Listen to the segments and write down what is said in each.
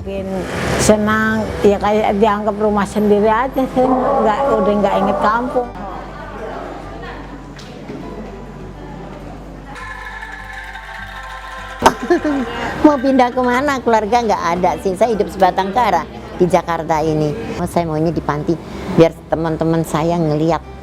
Makin senang, ya kayak dianggap rumah sendiri aja sih, udah nggak inget kampung. Mau pindah kemana? Keluarga nggak ada sih. Saya hidup sebatang kara di Jakarta ini. Saya maunya di panti biar teman-teman saya ngeliat.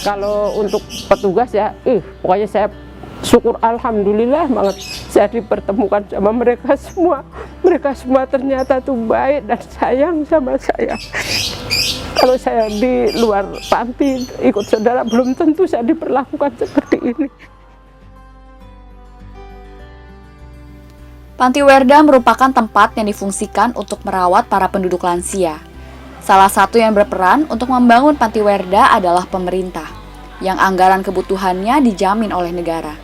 Kalau untuk petugas ya, pokoknya saya syukur alhamdulillah banget saya dipertemukan sama mereka semua. Mereka semua ternyata tuh baik dan sayang sama saya. Kalau saya di luar panti ikut saudara belum tentu saya diperlakukan seperti ini. Panti Werda merupakan tempat yang difungsikan untuk merawat para penduduk lansia. Salah satu yang berperan untuk membangun Panti Werda adalah pemerintah, yang anggaran kebutuhannya dijamin oleh negara.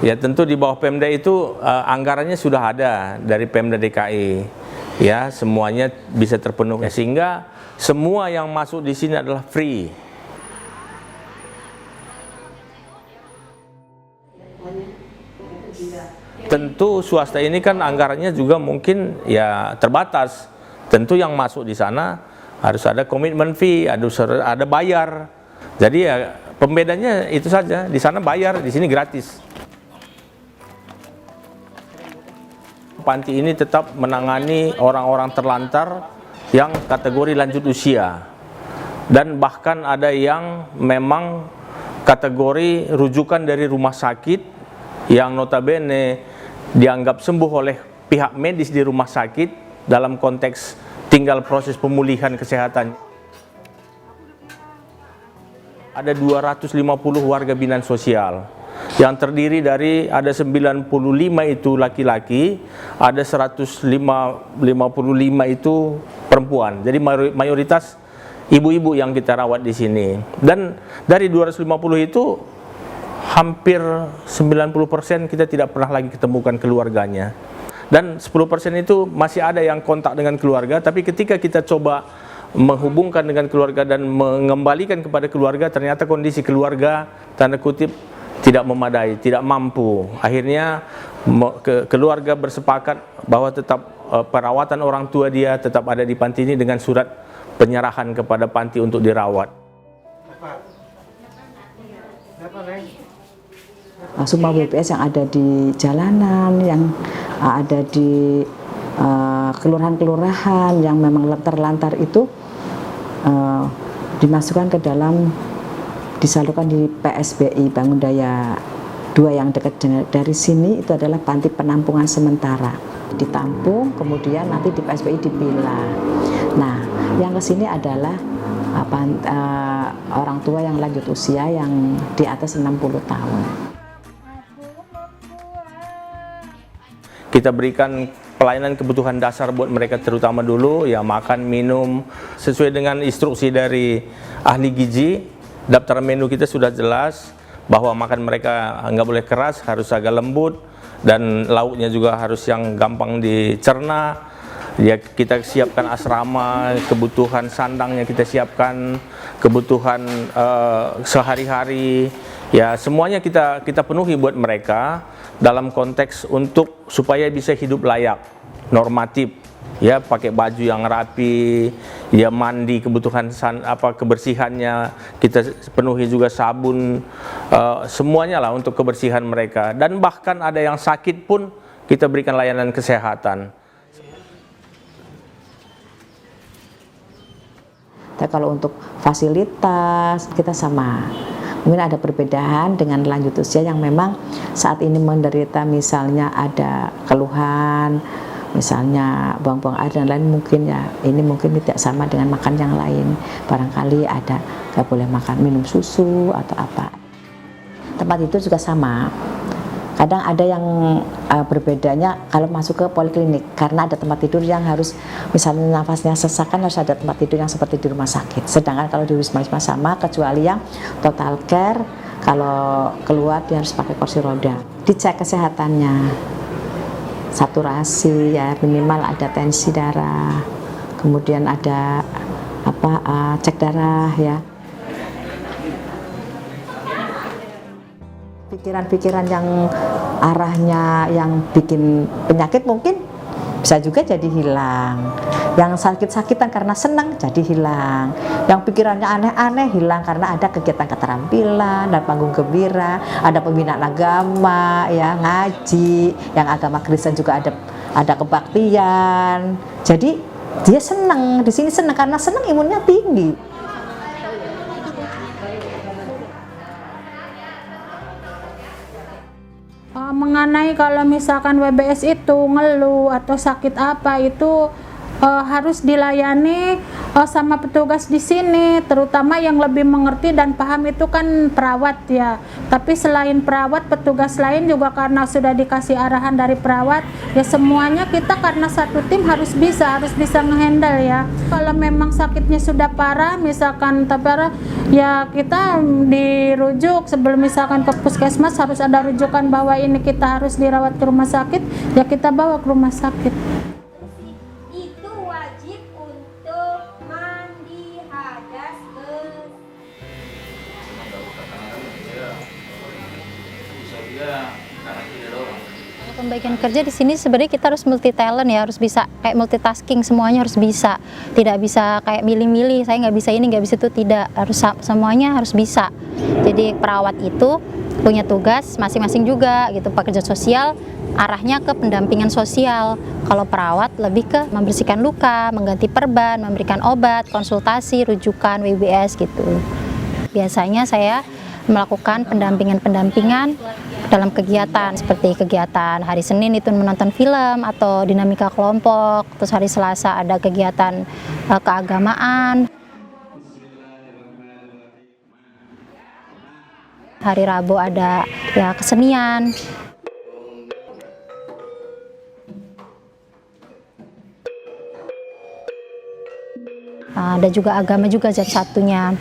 Ya tentu di bawah Pemda itu anggarannya sudah ada dari Pemda DKI, ya semuanya bisa terpenuhi sehingga semua yang masuk di sini adalah free. Tentu swasta ini kan anggarannya juga mungkin ya terbatas. Tentu yang masuk di sana harus ada komitmen fee, ada bayar. Jadi ya pembedanya itu saja, di sana bayar, di sini gratis. Panti ini tetap menangani orang-orang terlantar yang kategori lanjut usia. Dan bahkan ada yang memang kategori rujukan dari rumah sakit yang notabene dianggap sembuh oleh pihak medis di rumah sakit dalam konteks tinggal proses pemulihan kesehatan. Ada 250 warga binaan sosial yang terdiri dari ada 95 itu laki-laki, ada 155 itu perempuan. Jadi mayoritas ibu-ibu yang kita rawat di sini. Dan dari 250 itu hampir 90% kita tidak pernah lagi ketemukan keluarganya. Dan 10% itu masih ada yang kontak dengan keluarga, tapi ketika kita coba menghubungkan dengan keluarga dan mengembalikan kepada keluarga, ternyata kondisi keluarga tanda kutip tidak memadai, tidak mampu. Akhirnya keluarga bersepakat bahwa tetap perawatan orang tua dia tetap ada di panti ini dengan surat penyerahan kepada panti untuk dirawat. Semua BPS yang ada di jalanan, yang ada di kelurahan-kelurahan yang memang terlantar itu dimasukkan ke dalam, disalurkan di PSBI Bangun Daya 2 yang dekat dari sini. Itu adalah panti penampungan sementara, ditampung kemudian nanti di PSBI dipilah. Nah yang kesini adalah orang tua yang lanjut usia yang di atas 60 tahun. Kita berikan pelayanan kebutuhan dasar buat mereka, terutama dulu ya makan, minum sesuai dengan instruksi dari ahli gizi. Daftar menu kita sudah jelas bahwa makan mereka nggak boleh keras, harus agak lembut, dan lauknya juga harus yang gampang dicerna. Ya kita siapkan asrama, kebutuhan sandangnya kita siapkan, kebutuhan sehari-hari, ya semuanya kita penuhi buat mereka dalam konteks untuk supaya bisa hidup layak, normatif, ya pakai baju yang rapi, ya mandi, kebutuhan kebersihannya kita penuhi, juga sabun, semuanya lah untuk kebersihan mereka. Dan bahkan ada yang sakit pun kita berikan layanan kesehatan. Tapi kalau untuk fasilitas kita sama. Mungkin ada perbedaan dengan lanjut usia yang memang saat ini menderita, misalnya ada keluhan, misalnya buang-buang air dan lain, mungkin ya ini mungkin tidak sama dengan makan yang lain. Barangkali ada nggak boleh makan minum susu atau apa. Tempat itu juga sama. Kadang ada yang berbedanya kalau masuk ke poliklinik, karena ada tempat tidur yang harus, misalnya nafasnya sesak kan harus ada tempat tidur yang seperti di rumah sakit. Sedangkan kalau di wisma sama, kecuali yang total care, kalau keluar dia harus pakai kursi roda. Dicek kesehatannya. saturasi ya, minimal ada tensi darah, kemudian ada cek darah ya. Pikiran-pikiran yang arahnya yang bikin penyakit mungkin bisa juga jadi hilang. Yang sakit-sakitan karena senang jadi hilang. Yang pikirannya aneh-aneh hilang karena ada kegiatan keterampilan dan panggung gembira, ada pembinaan agama, ya ngaji, yang agama Kristen juga ada kebaktian. Jadi dia senang, di sini senang karena senang imunnya tinggi. Mengenai kalau misalkan WBS itu ngeluh atau sakit apa itu harus dilayani sama petugas di sini, terutama yang lebih mengerti dan paham itu kan perawat ya. Tapi selain perawat, petugas lain juga karena sudah dikasih arahan dari perawat, ya semuanya kita karena satu tim harus bisa ngehandle ya. Kalau memang sakitnya sudah parah, misalkan parah, ya kita dirujuk sebelum misalkan ke puskesmas, harus ada rujukan bahwa ini kita harus dirawat ke rumah sakit, ya kita bawa ke rumah sakit. Pembagian kerja di sini sebenarnya kita harus multi talent ya, harus bisa kayak multitasking, semuanya harus bisa, tidak bisa kayak milih-milih, saya nggak bisa ini nggak bisa itu, tidak, harus semuanya harus bisa. Jadi perawat itu punya tugas masing-masing juga gitu. Pekerja sosial arahnya ke pendampingan sosial, kalau perawat lebih ke membersihkan luka, mengganti perban, memberikan obat, konsultasi, rujukan, WBS gitu. Biasanya saya melakukan pendampingan dalam kegiatan, seperti kegiatan hari Senin itu menonton film atau dinamika kelompok, terus hari Selasa ada kegiatan keagamaan, hari Rabu ada ya kesenian. Ada juga agama juga jam satunya.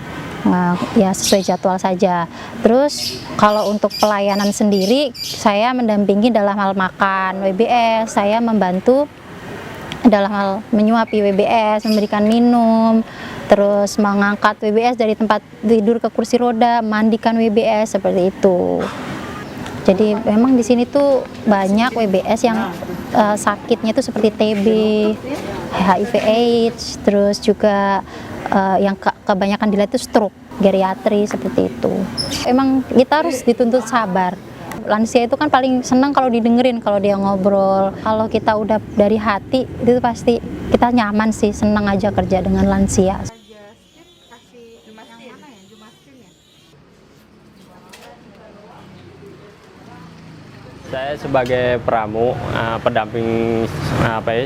Ya sesuai jadwal saja. Terus kalau untuk pelayanan sendiri, saya mendampingi dalam hal makan WBS, saya membantu dalam hal menyuapi WBS, memberikan minum, terus mengangkat WBS dari tempat tidur ke kursi roda, mandikan WBS, seperti itu. Jadi memang di sini tuh banyak WBS yang sakitnya itu seperti TB, HIV/AIDS, terus juga yang kebanyakan dilihat itu stroke, geriatri, seperti itu. Emang kita harus dituntut sabar. Lansia itu kan paling senang kalau didengerin, kalau dia ngobrol. Kalau kita udah dari hati, itu pasti kita nyaman sih, senang aja kerja dengan lansia. Saya sebagai pramu, pendamping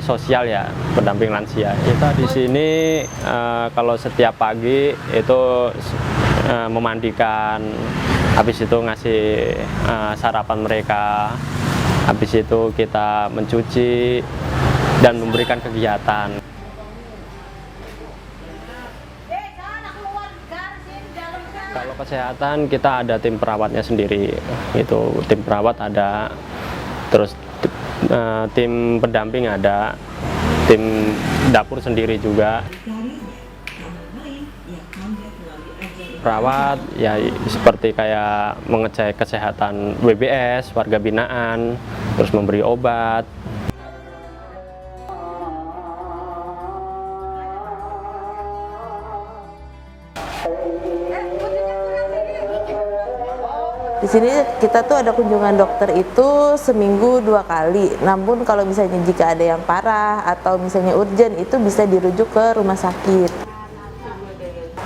sosial ya, pendamping lansia. Kita di sini kalau setiap pagi itu memandikan, habis itu ngasih sarapan mereka, habis itu kita mencuci dan memberikan kegiatan. Kalau kesehatan kita ada tim perawatnya sendiri, itu tim perawat ada, terus tim pendamping ada, tim dapur sendiri juga. Perawat ya seperti kayak mengecek kesehatan WBS, warga binaan, terus memberi obat. Di sini kita tuh ada kunjungan dokter itu seminggu 2 kali. Namun kalau misalnya jika ada yang parah atau misalnya urgent itu bisa dirujuk ke rumah sakit.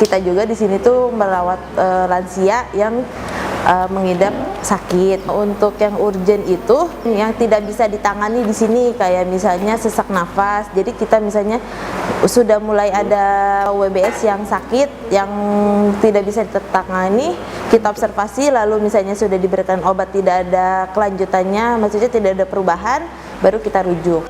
Kita juga di sini tuh merawat lansia yang mengidap sakit. Untuk yang urgent itu yang tidak bisa ditangani di sini kayak misalnya sesak nafas. Jadi kita misalnya sudah mulai ada WBS yang sakit yang tidak bisa ditangani, kita observasi lalu misalnya sudah diberikan obat tidak ada kelanjutannya, maksudnya tidak ada perubahan, baru kita rujuk.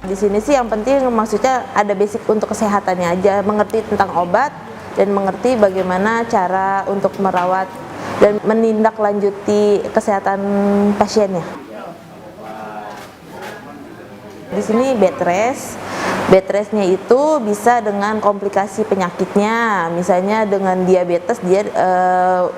Di sini sih yang penting maksudnya ada basic untuk kesehatannya aja, mengerti tentang obat dan mengerti bagaimana cara untuk merawat dan menindaklanjuti kesehatan pasiennya. Di sini bed rest. Bed restnya itu bisa dengan komplikasi penyakitnya, misalnya dengan diabetes,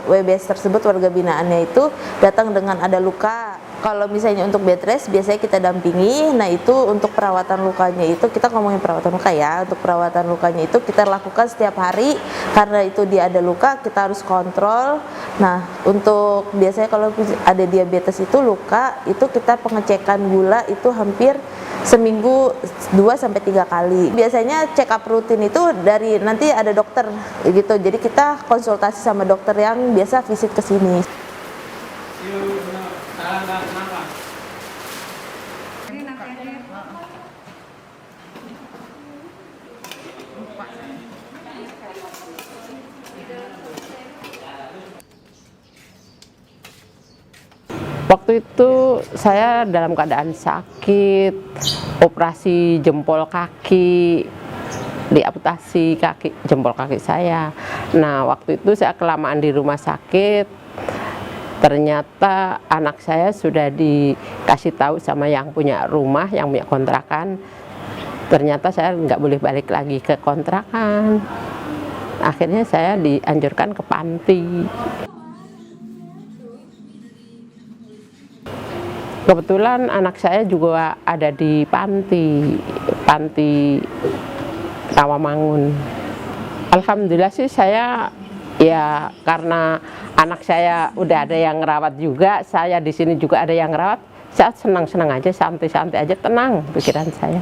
WBS tersebut warga binaannya itu datang dengan ada luka. Kalau misalnya untuk bed rest biasanya kita dampingi. Nah itu untuk perawatan lukanya itu, kita ngomongin perawatan luka ya, untuk perawatan lukanya itu kita lakukan setiap hari karena itu dia ada luka, kita harus kontrol. Nah untuk biasanya kalau ada diabetes itu luka, itu kita pengecekan gula itu hampir seminggu 2-3 kali. Biasanya check up rutin itu dari nanti ada dokter gitu. Jadi kita konsultasi sama dokter yang biasa visit ke sini. Waktu itu saya dalam keadaan sakit, operasi jempol kaki, diamputasi kaki, jempol kaki saya. Nah, waktu itu saya kelamaan di rumah sakit. Ternyata anak saya sudah dikasih tahu sama yang punya rumah, yang punya kontrakan. Ternyata saya nggak boleh balik lagi ke kontrakan. Akhirnya saya dianjurkan ke panti. Kebetulan anak saya juga ada di panti Rawamangun. Alhamdulillah sih saya ya, karena anak saya udah ada yang ngerawat juga, saya di sini juga ada yang ngerawat, saya senang-senang aja, santai-santai aja, tenang pikiran saya.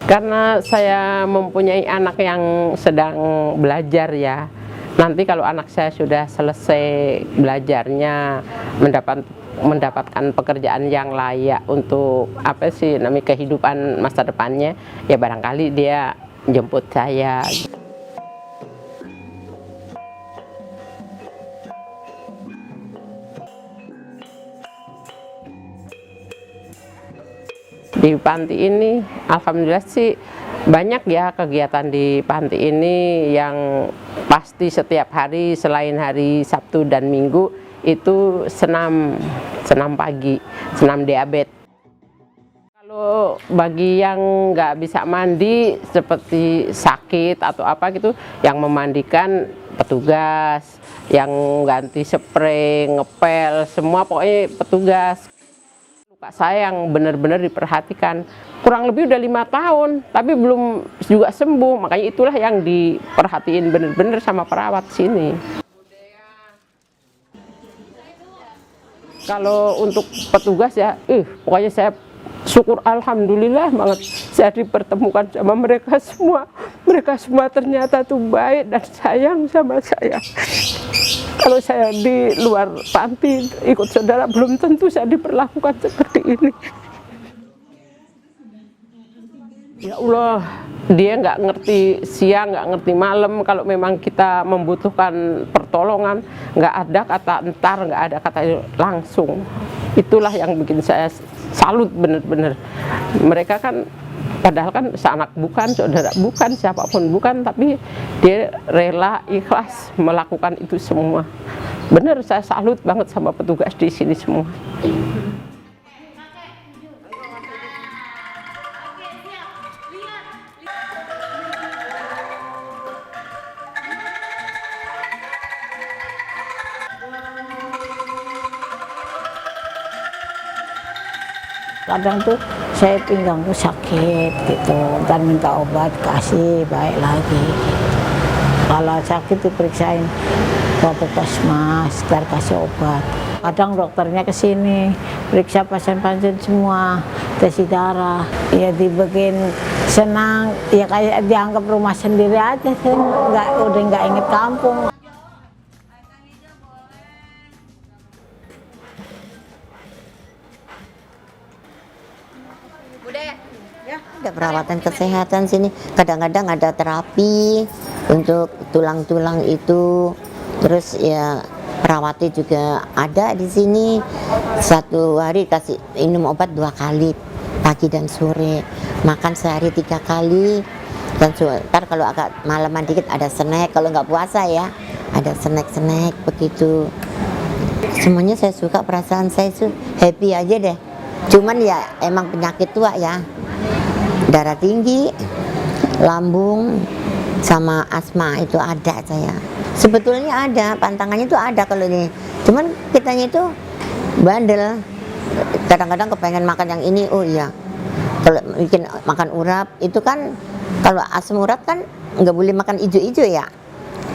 Karena saya mempunyai anak yang sedang belajar ya. Nanti kalau anak saya sudah selesai belajarnya, mendapatkan pekerjaan yang layak untuk apa sih namanya kehidupan masa depannya, ya barangkali dia jemput saya. Di panti ini alhamdulillah sih banyak ya kegiatan di panti ini, yang pasti setiap hari selain hari Sabtu dan Minggu itu senam pagi, senam diabetes. Kalau bagi yang nggak bisa mandi seperti sakit atau apa gitu, yang memandikan petugas, yang ganti spray, ngepel, semua pokoknya petugas. Luka saya yang benar-benar diperhatikan, kurang lebih udah 5 tahun, tapi belum juga sembuh. Makanya itulah yang diperhatiin benar-benar sama perawat sini. Kalau untuk petugas ya, pokoknya saya syukur alhamdulillah banget saya dipertemukan sama mereka semua. Mereka semua ternyata tuh baik dan sayang sama saya. Kalau saya di luar panti ikut saudara, belum tentu saya diperlakukan seperti ini. Ya Allah, dia nggak ngerti siang, nggak ngerti malam. Kalau memang kita membutuhkan pertolongan, nggak ada kata entar, nggak ada kata langsung. Itulah yang bikin saya salut bener-bener. Mereka kan padahal kan seanak bukan, saudara bukan, siapapun bukan, tapi dia rela ikhlas melakukan itu semua. Bener, saya salut banget sama petugas di sini semua. Kadang tuh saya pinggangku sakit gitu, dan minta obat, kasih baik lagi. Kalau sakit diperiksain ke puskesmas, ntar kasih obat. Kadang dokternya ke sini, periksa pasien-pasien semua, tes darah. Ya dibikin senang, ya kayak dianggap rumah sendiri aja sih, udah nggak inget kampung. Ada perawatan kesehatan sini, kadang-kadang ada terapi untuk tulang-tulang itu, terus ya perawatnya juga ada di sini. Satu hari kasih minum obat 2 kali, pagi dan sore, makan sehari 3 kali, dan ntar kalau agak malaman dikit ada snack, kalau nggak puasa ya ada snack begitu. Semuanya saya suka, perasaan saya happy aja deh. Cuman ya emang penyakit tua ya, darah tinggi, lambung, sama asma itu ada saya. Sebetulnya ada, pantangannya itu ada kalau ini. Cuman kitanya itu bandel. Kadang-kadang kepengen makan yang ini, oh iya. Kalau bikin makan urap, itu kan kalau asam urat kan nggak boleh makan ijo-ijo ya.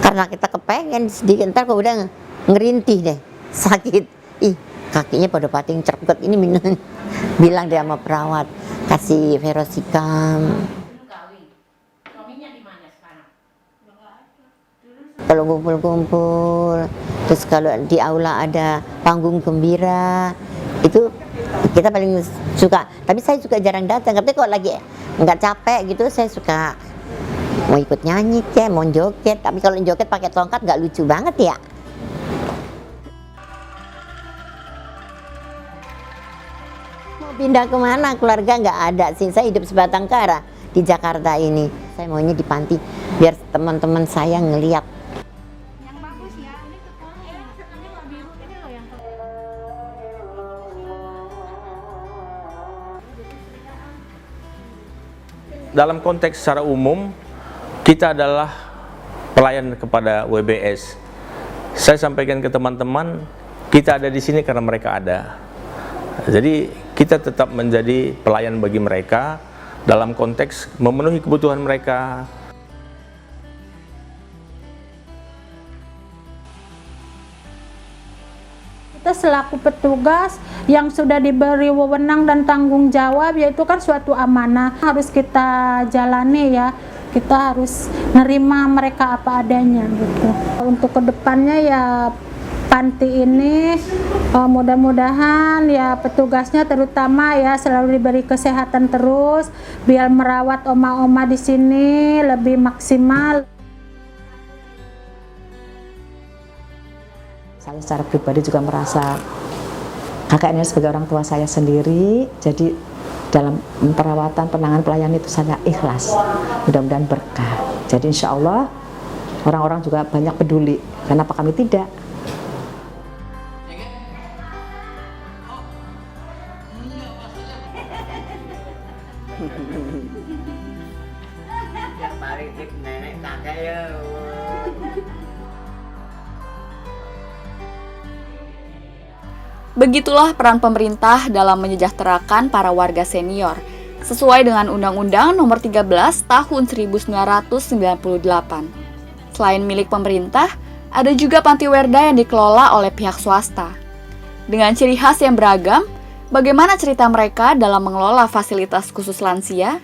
Karena kita kepengen sedikit, ntar kok udah ngerintih deh, sakit. Ih, kakinya pada pating cerket ini minum. Bilang dia sama perawat, kasih Ferosikam. Kalau kumpul-kumpul, terus kalau di aula ada panggung gembira, itu kita paling suka. Tapi saya juga jarang datang, tapi kalau lagi nggak capek gitu saya suka mau ikut nyanyi kayak mau joget. Tapi kalau joget pakai tongkat nggak lucu banget ya. Mau pindah kemana, keluarga nggak ada sih. Saya hidup sebatang kara di Jakarta ini. Saya maunya di panti biar teman-teman saya ngeliat. Dalam konteks secara umum, kita adalah pelayan kepada WBS. Saya sampaikan ke teman-teman, kita ada di sini karena mereka ada. Jadi kita tetap menjadi pelayan bagi mereka dalam konteks memenuhi kebutuhan mereka. Kita selaku petugas yang sudah diberi wewenang dan tanggung jawab, yaitu kan suatu amanah harus kita jalani ya. Kita harus nerima mereka apa adanya gitu. Untuk kedepannya ya panti ini mudah-mudahan ya petugasnya terutama ya selalu diberi kesehatan terus biar merawat oma-oma di sini lebih maksimal. Saya secara pribadi juga merasa kakak ini sebagai orang tua saya sendiri, jadi dalam perawatan, penanganan, pelayanan itu saya ikhlas, mudah-mudahan berkah. Jadi insya Allah orang-orang juga banyak peduli, kenapa kami tidak? Begitulah peran pemerintah dalam menyejahterakan para warga senior, sesuai dengan Undang-Undang Nomor 13 Tahun 1998. Selain milik pemerintah, ada juga panti werda yang dikelola oleh pihak swasta. Dengan ciri khas yang beragam, bagaimana cerita mereka dalam mengelola fasilitas khusus lansia?